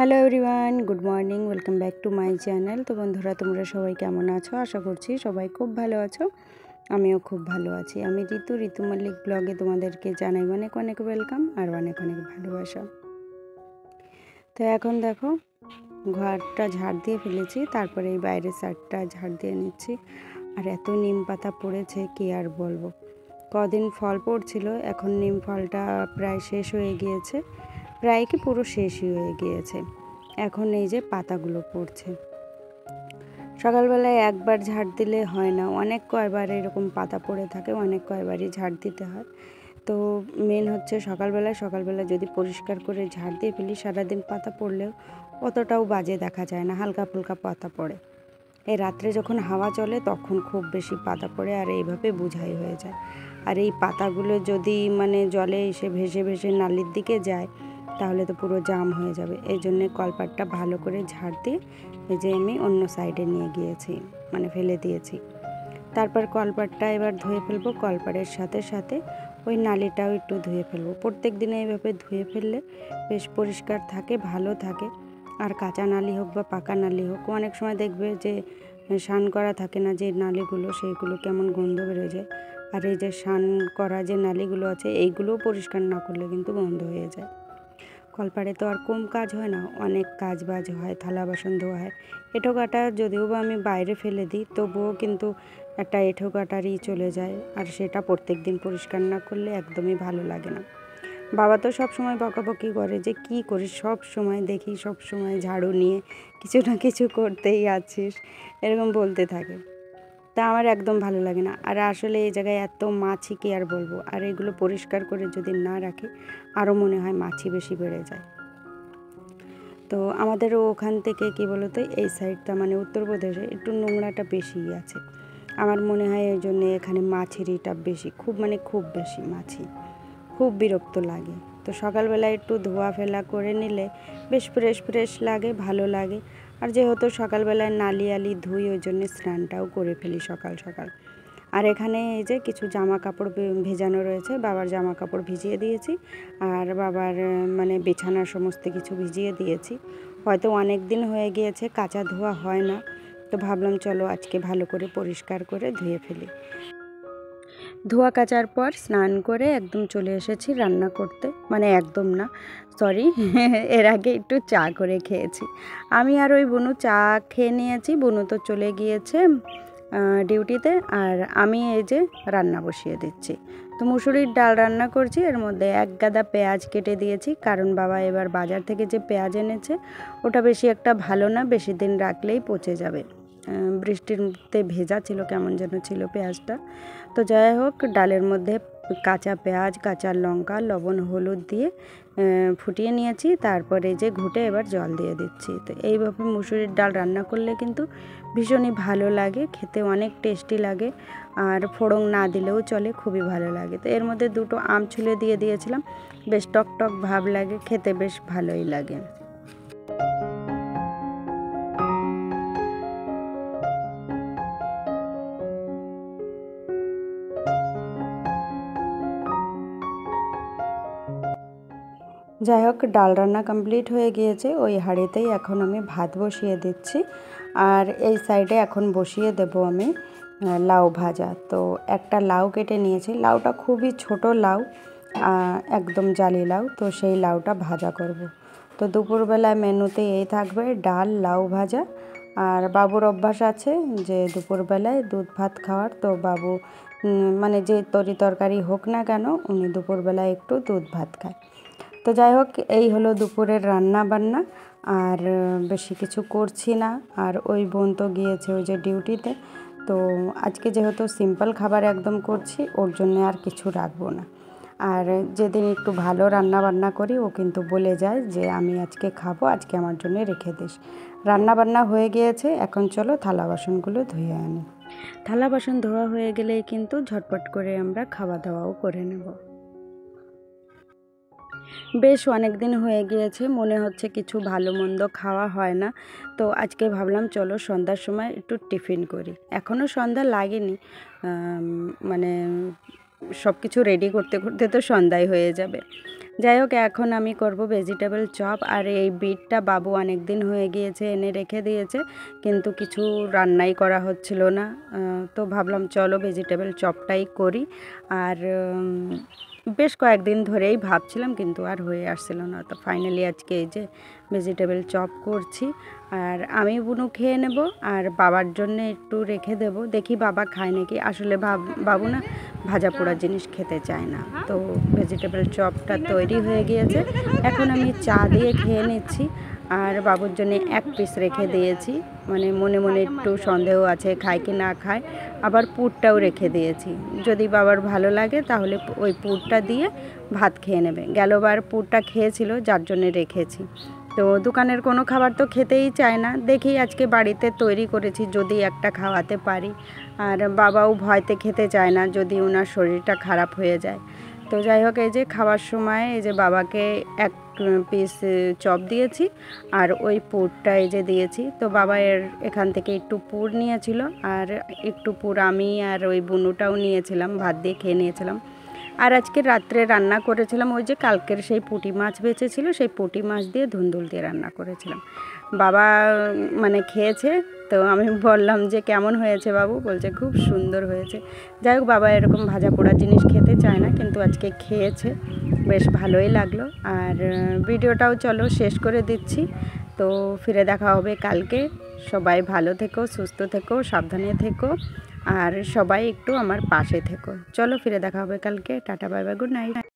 Hello everyone, good morning, welcome back to my channel. তো বন্ধুরা, তোমরা সবাই কেমন আছো? আশা করছি সবাই খুব ভালো আছো। আমিও খুব ভালো আছি। আমি ঋতু মল্লিক ব্লগে তোমাদেরকে জানাই অনেক অনেক ওয়েলকাম আর অনেক অনেক ভালোবাসা। তো এখন দেখো, ঘরটা ঝাড় দিয়ে ফেলেছি, তারপরে এই বাইরের সাইডটা ঝাড় দিয়ে নিচ্ছি। আর এত নিম পাতা পড়েছে কি আর বলবো। কদিন ফল পড়ছিল, এখন নিম ফলটা প্রায় শেষ হয়ে গিয়েছে, প্রায় কি পুরো শেষই হয়ে গিয়েছে। এখন এই যে পাতাগুলো পড়ছে। সকালবেলায় একবার ঝাড় দিলে হয় না, অনেক কয়বার এরকম পাতা পড়ে থাকে, অনেক কয়বারই ঝাড় দিতে হয়। তো মেন হচ্ছে সকালবেলা যদি পরিষ্কার করে ঝাড় দিয়ে ফেলি, সারাদিন পাতা পড়লেও অতটাও বাজে দেখা যায় না, হালকা ফুলকা পাতা পড়ে। এই রাত্রে যখন হাওয়া চলে তখন খুব বেশি পাতা পড়ে, আর এইভাবে বোঝাই হয়ে যায়। আর এই পাতাগুলো যদি জলে এসে ভেসে ভেসে নালির দিকে যায়, তাহলে তো পুরো জাম হয়ে যাবে। এই জন্যে কলপাটটা ভালো করে ঝাড় দিয়ে এই যে আমি অন্য সাইডে নিয়ে গিয়েছি, ফেলে দিয়েছি। তারপর কলপাটটা এবার ধুয়ে ফেলবো। কলপাটের সাথে সাথে ওই নালিটাও একটু ধুয়ে ফেলবো। প্রত্যেক দিনে এইভাবে ধুয়ে ফেললে বেশ পরিষ্কার থাকে, ভালো থাকে। আর কাঁচা নালি হোক বা পাকা নালি হোক, অনেক সময় দেখবে যে স্নান করা থাকে না যে নালিগুলো, সেইগুলো কেমন গন্ধ বেরোয় যায়। আর এই যে স্নান করা যে নালিগুলো আছে, এইগুলোও পরিষ্কার না করলে কিন্তু গন্ধ হয়ে যায়। কলপাড়ে তো আর কম কাজ হয় না, অনেক কাজ বাজ হয়, থালা বাসন ধোয়া হয়। এঁঠো কাটা যদিও বা আমি বাইরে ফেলে দিই, তবুও কিন্তু একটা এঁঠো কাটারই চলে যায়, আর সেটা প্রত্যেক দিন পরিষ্কার না করলে একদমই ভালো লাগে না। বাবা তো সব সময় বকাবকি করে যে কী করিস, সব সময় দেখি সব সময় ঝাড়ু নিয়ে কিছু না কিছু করতেই আছিস, এরকম বলতে থাকে। তা আমার একদম ভালো লাগে না। আর আসলে এই জায়গায় এত মাছি কি আর বলবো, আর এগুলো পরিষ্কার করে যদি না রাখি আরও মনে হয় মাছি বেশি বেড়ে যায়। তো আমাদেরও ওখান থেকে কি বলতো, এই সাইডটা উত্তরপ্রদেশে একটু নোংরাটা বেশিই আছে। আমার মনে হয় এই জন্যে এখানে মাছিরটা বেশি, খুব বেশি মাছি, খুব বিরক্ত লাগে। তো সকালবেলা একটু ধোয়া ফেলা করে নিলে বেশ ফ্রেশ ফ্রেশ লাগে, ভালো লাগে। আর যেহেতু সকালবেলায় নালি ধুই, ওই জন্য স্নানটাও করে ফেলি সকাল সকাল। আর এখানে এই যে কিছু জামা কাপড় ভেজানো রয়েছে, বাবার জামা কাপড় ভিজিয়ে দিয়েছি, আর বাবার বিছানার সমস্ত কিছু ভিজিয়ে দিয়েছি। হয়তো অনেক দিন হয়ে গিয়েছে কাচা ধোয়া হয় না, তো ভাবলাম চলো আজকে ভালো করে পরিষ্কার করে ধুয়ে ফেলি। ধোয়া কাচার পর স্নান করে একদম চলে এসেছি রান্না করতে, একদম না, সরি এর আগে একটু চা করে খেয়েছি। আমি আর ওই বুনু চা খেয়ে নিয়েছি, বুনু তো চলে গিয়েছে ডিউটিতে, আর আমি এই যে রান্না বসিয়ে দিচ্ছি। তো মুসুরির ডাল রান্না করছি, এর মধ্যে এক গাদা পেঁয়াজ কেটে দিয়েছি, কারণ বাবা এবার বাজার থেকে যে পেঁয়াজ এনেছে ওটা বেশি একটা ভালো না, বেশি দিন রাখলেই পচে যাবে। বৃষ্টিতে ভেজা ছিল, কেমন যেন ছিল পেঁয়াজটা। তো যাই হোক, ডালের মধ্যে কাঁচা পেঁয়াজ, কাঁচা লঙ্কা, লবণ, হলুদ দিয়ে ফুটিয়ে নিয়েছি। তারপরে যে ঘুটে এবার জল দিয়ে দিচ্ছি। তো এইভাবে মুসুরির ডাল রান্না করলে কিন্তু ভীষণই ভালো লাগে, খেতে অনেক টেস্টি লাগে। আর ফোড়ন না দিলেও চলে, খুবই ভালো লাগে। তো এর মধ্যে দুটো আম ছুলে দিয়ে দিয়েছিলাম, বেশ টক টক ভাব লাগে, খেতে বেশ ভালোই লাগে। যাই হোক, ডাল রান্না কমপ্লিট হয়ে গিয়েছে। ওই হাঁড়িতেই এখন আমি ভাত বসিয়ে দিচ্ছি, আর এই সাইডে এখন বসিয়ে দেব আমি লাউ ভাজা। তো একটা লাউ কেটে নিয়েছি, লাউটা খুবই ছোট লাউ, একদম জালি লাউ। তো সেই লাউটা ভাজা করব। তো দুপুরবেলায় মেনুতে এই থাকবে, ডাল, লাউ ভাজা। আর বাবুর অভ্যাস আছে যে দুপুরবেলায় দুধ ভাত খাওয়ার, তো বাবু যে তরকারি হোক না কেন, উনি দুপুরবেলায় একটু দুধ ভাত খায়। তো যাই হোক, এই হলো দুপুরের রান্না বান্না, আর বেশি কিছু করছি না। আর ওই বোন তো গিয়েছে ওই যে ডিউটিতে, তো আজকে যেহেতু সিম্পল খাবার একদম করছি, ওর জন্য আর কিছু রাখবো না। আর যেদিন একটু ভালো রান্না বান্না করি, ও কিন্তু বলে যায় যে আমি আজকে খাবো, আজকে আমার জন্য রেখে দিস। রান্না বান্না হয়ে গিয়েছে, এখন চলো থালা বাসনগুলো ধুয়ে আনি। থালা বাসন ধোয়া হয়ে গেলেই কিন্তু ঝটপট করে আমরা খাওয়া দাওয়াও করে নেব। বেশ অনেক দিন হয়ে গিয়েছে, মনে হচ্ছে কিছু ভালো মন্দ খাওয়া হয় না। তো আজকে ভাবলাম চলো সন্ধ্যার সময় একটু টিফিন করি। এখনও সন্ধ্যা লাগেনি, সব কিছু রেডি করতে করতে তো সন্ধ্যাই হয়ে যাবে। যাই হোক, এখন আমি করব ভেজিটেবল চপ। আর এই বিটটা বাবু অনেক দিন হয়ে গিয়েছে এনে রেখে দিয়েছে, কিন্তু কিছু রান্নাই করা হচ্ছিল না। তো ভাবলাম চলো ভেজিটেবল চপটাই করি। আর বেশ কয়েকদিন ধরেই ভাবছিলাম, কিন্তু আর হয়ে আসছিল না। তো ফাইনালি আজকে এই যে ভেজিটেবল চপ করছি। আর আমি বুনু খেয়ে নেব, আর বাবার জন্য একটু রেখে দেব, দেখি বাবা খায় নাকি। আসলে বাবু না ভাজা পোড়া জিনিস খেতে চায় না। তো ভেজিটেবল চপটা তৈরি হয়ে গিয়েছে, এখন আমি চা দিয়ে খেয়ে নিচ্ছি। আর বাবুর জন্য এক পিস রেখে দিয়েছি, মানে মনে মনে একটু সন্দেহ আছে খায় কি না খায়। আবার পুরটাও রেখে দিয়েছি, যদি বাবার ভালো লাগে তাহলে ওই পুরটা দিয়ে ভাত খেয়ে নেবে। গেলবার পুরটা খেয়েছিল, যার জন্যে রেখেছি। তো দোকানের কোনো খাবার তো খেতেই চায় না, দেখি আজকে বাড়িতে তৈরি করেছি, যদি একটা খাওয়াতে পারি। আর বাবাও ভয়তে খেতে চায় না, যদি ওনার শরীরটা খারাপ হয়ে যায়। তো যাই হোক, এই যে খাওয়ার সময় এই যে বাবাকে এক পিস চপ দিয়েছি, আর ওই পুরটা এই যে দিয়েছি। তো বাবা এখান থেকে একটু পুর নিয়েছিল, আর একটু পুর আমি আর ওই বুনুটাও নিয়েছিলাম, ভাত দিয়ে খেয়ে নিয়েছিলাম। আর আজকে রাত্রে রান্না করেছিলাম ওই যে কালকের সেই পুঁটি মাছ বেঁচেছিল, সেই পুঁটি মাছ দিয়ে ধুন্দুল দিয়ে রান্না করেছিলাম। বাবা মানে খেয়েছে, তো আমি বললাম যে কেমন হয়েছে বাবু, বলছে খুব সুন্দর হয়েছে। যাই হোক, বাবা এরকম ভাজা পোড়া জিনিস খেতে চায় না, কিন্তু আজকে খেয়েছে, বেশ ভালোই লাগলো। আর ভিডিওটাও চলো শেষ করে দিচ্ছি। তো ফিরে দেখা হবে কালকে। সবাই ভালো থেকো, সুস্থ থেকো, সাবধানে থেকো, আর সবাই একটু আমার পাশে থেকো। চলো ফিরে দেখা হবে কালকে। Tata, bye bye, good night.